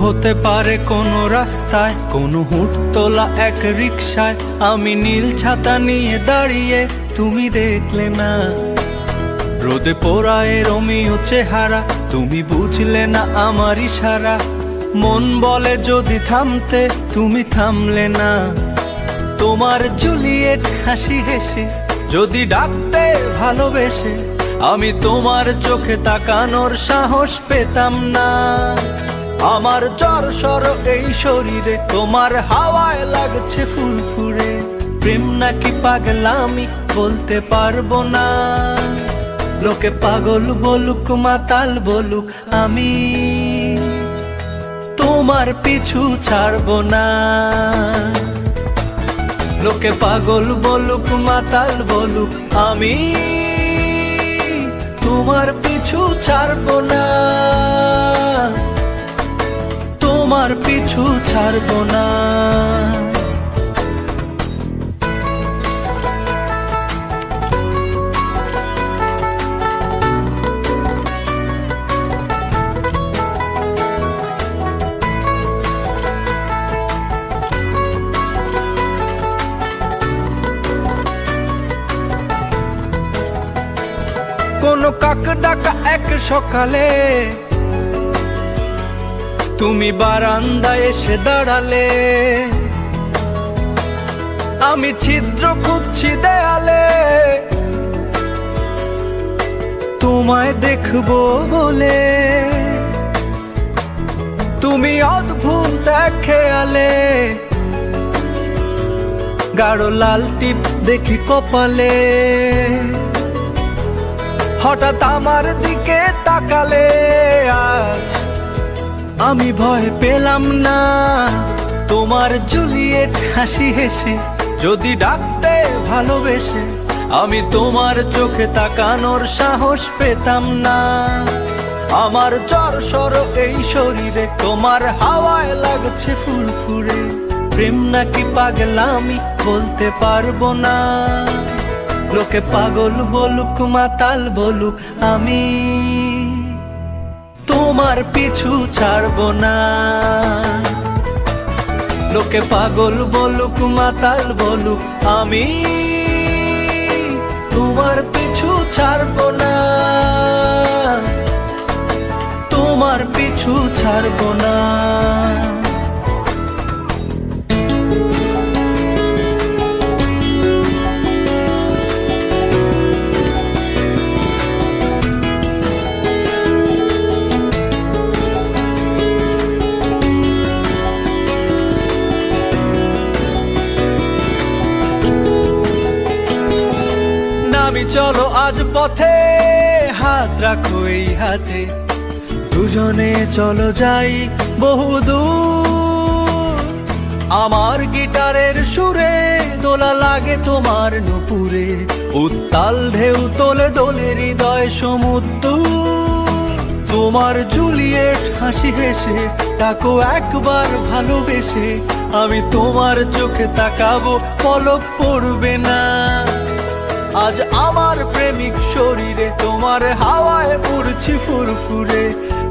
হতে পারে কোনো রাস্তায়, কোনো হুটতোলা এক রিকশায় আমি নীল ছাতা নিয়ে দাঁড়িয়ে, তুমি দেখলে না। রোদে পোড়ায় রোমিও চেহারা, তুমি বুঝলে না আমার ইশারা। মন বলে যদি থামতে, তুমি থামলে না। তোমার জুলিয়েট হাসি হেসে যদি ডাকতে ভালোবেসে, আমি তোমার চোখে তাকানোর সাহস পেতাম না। আমার জ্বর সর এই শরীরে, তোমার হাওয়ায় লাগছে ফুরফুরে। প্রেম নাকি পাগলামি বলতে পারবো না। লোকে পাগল বলুক মাতাল বলুক, আমি তোমার পিছু ছাড়বো না। লোকে পাগল বলুক মাতাল বলুক, আমি তোমার পিছু ছাড়বো না। তোমার পিছু ছাড়বো না। কোনো কাক ডাকা এক সকালে তুমি বারান্দায় এসে দাঁড়ালে। আমি ছিদ্র খুঁজছি দেয়ালে, তোমায় দেখবো বলে। তুমি অদ্ভুত এক খেয়ালে, গাঢ় লাল টিপ দেখি কপালে। হঠাৎ আমার দিকে তাকালে, আজ আমি ভয় পেলাম না। তোমার জুলিয়েট হাসি হেসে যদি ডাকতে ভালোবেসে, আমি তোমার চোখে তাকানোর সাহস পেতাম না। আমার জ্বর সর এই শরীরে, তোমার হাওয়ায় লাগছে ফুরফুরে। প্রেম নাকি পাগলামি বলতে পারবো না। লোকে পাগল বলুক মাতাল বলুক, আমি তোমার পিছু ছাড়বো না। লোকে পাগল বলুক মাতাল বলুক, আমি তোমার পিছু ছাড়বো না। তোমার পিছু ছাড়বো না। আমি চলো আজ পথে, হাত রাখো এই হাতে। দুজনে চলো যাই বহুদূর। আমার গিটারের সুরে দোলা লাগে তোমার নুপুরে। উত্তাল ঢেউ তোলে দোলে হৃদয় সমুদ্র। তোমার জুলিয়েট হাসি হেসে ডাকো একবার ভালোবেসে। আমি তোমার চোখে তাকাবো, পলক পড়বে না। আজ আমার প্রেমিক শরীরে, তোমার হাওয়ায় উড়ছি ফুরফুরে।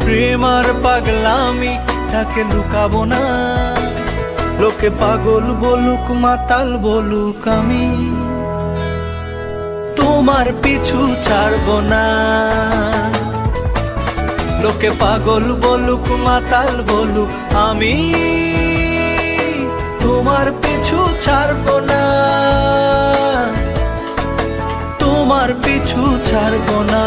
প্রেম আর পাগলামি তাকে লুকাবো না। লোকে পাগল বলুক মাতাল বলুক, আমি তোমার পিছু ছাড়বো না। লোকে পাগল বলুক মাতাল বলুক, আমি তোমার পিছু ছাড়বো না। তোমার পিছু ছাড়বো না।